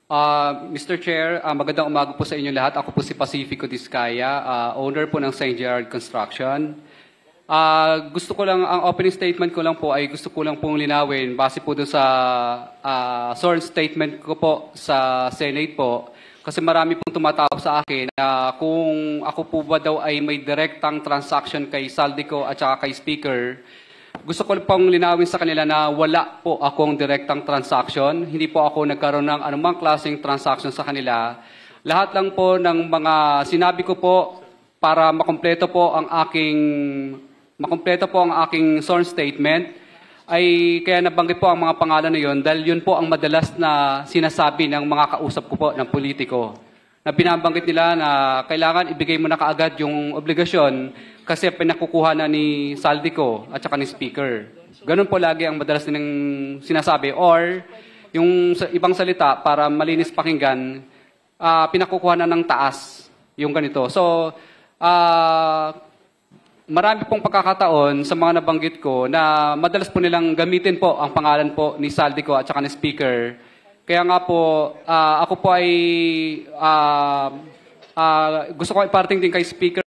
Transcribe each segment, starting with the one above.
Mr. Chair, magandang umaga po sa inyo lahat. Ako po si Pacifico Discaya, owner po ng St. Gerard Construction. Gusto ko lang, ang opening statement ko lang po ay gusto ko lang pong linawin base po doon sa sworn statement ko po sa Senate po. Kasi marami pong tumatawag sa akin na kung ako po ba daw ay may direktang transaction kay Saldico at saka kay Speaker. Gusto ko pong linawin sa kanila na wala po akong direktang transaction. Hindi po ako nagkaroon ng anumang klaseng transaction sa kanila. Lahat lang po ng mga sinabi ko po para makumpleto po ang aking sworn statement ay kaya nabanggit po ang mga pangalan na yun dahil yun po ang madalas na sinasabi ng mga kausap ko po ng politiko. Na binabanggit nila na kailangan ibigay mo na kaagad yung obligasyon kasi pinakukuha na ni Saldico at saka ni Speaker. Ganun po lagi ang madalas nilang sinasabi. Or, yung ibang salita, para malinis pakinggan, pinakukuha na ng taas yung ganito. So, marami pong pagkakataon sa mga nabanggit ko na madalas po nilang gamitin po ang pangalan po ni Saldico at saka ni Speaker. Kaya nga po, ako po ay gusto ko iparting din kay Speaker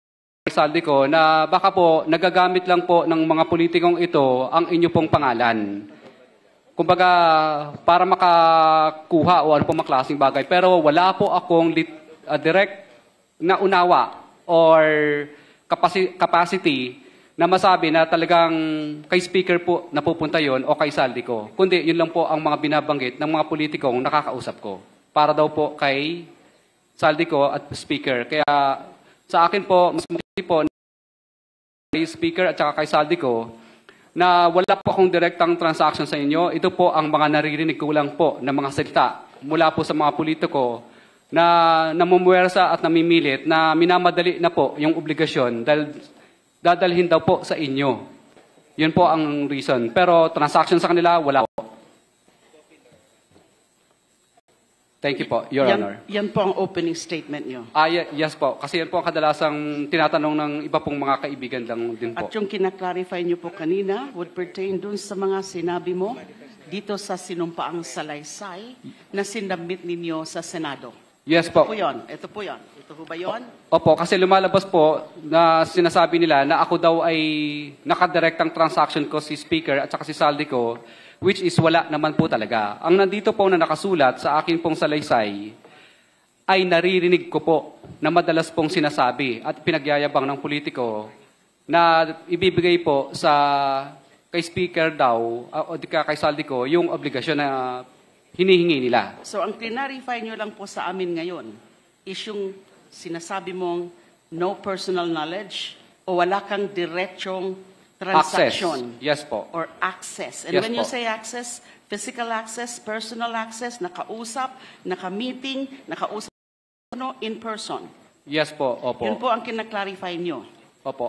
Saldico na baka po nagagamit lang po ng mga politikong ito ang inyo pong pangalan. Kumbaga, para makakuha o ano pong maklaseng bagay. Pero wala po akong direct na unawa or capacity na masabi na talagang kay Speaker po napupunta yon o kay Saldico. Kundi yun lang po ang mga binabanggit ng mga politikong nakakausap ko. Para daw po kay Saldico at Speaker. Kaya sa akin po, mas maganda po kay Speaker at saka kay Saldico na wala po akong direktang transaction sa inyo. Ito po ang mga naririnig ko lang po ng mga salita mula po sa mga politiko na namumuwersa at namimilit na minamadali na po yung obligasyon dahil dadalhin daw po sa inyo. Yun po ang reason. Pero transaction sa kanila, wala po. Thank you po, Your Honor. Yan po ang opening statement nyo. Yes po. Kasi yan po ang kadalasang tinatanong ng iba pong mga kaibigan lang din po. At yung kinaklarify nyo po kanina would pertain dun sa mga sinabi mo dito sa sinumpaang salaysay na sinabit ninyo sa Senado. Yes po. Ito po yun. Ito po ba yun? Opo, kasi lumalabas po na sinasabi nila na ako daw ay nakadirektang transaction ko si Speaker at saka si Saldico, which is wala naman po talaga. Ang nandito po na nakasulat sa akin pong salaysay ay naririnig ko po na madalas pong sinasabi at pinagyayabang ng politiko na ibibigay po sa kay Speaker daw o kay Saldico yung obligasyon na hinihingi nila. So ang clarify nyo lang po sa amin ngayon is yung sinasabi mong no personal knowledge o wala kang diretsong transaction. Access. Yes po. Or access. And yes when po. you say access, physical access, personal access, nakausap, naka-meeting, nakausap in person. Yes po, opo. Yun po ang kinaklarify nyo. Opo.